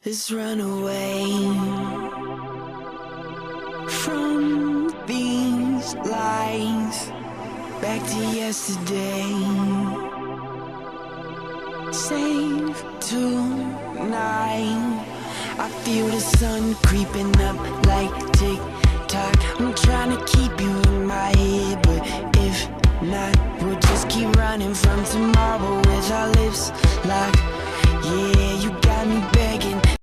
Let's run away from these lies, back to yesterday. Save tonight. I feel the sun creeping up like tick-tock. I'm trying to keep you in my head, but if not, we'll just keep running from tomorrow with our lips locked.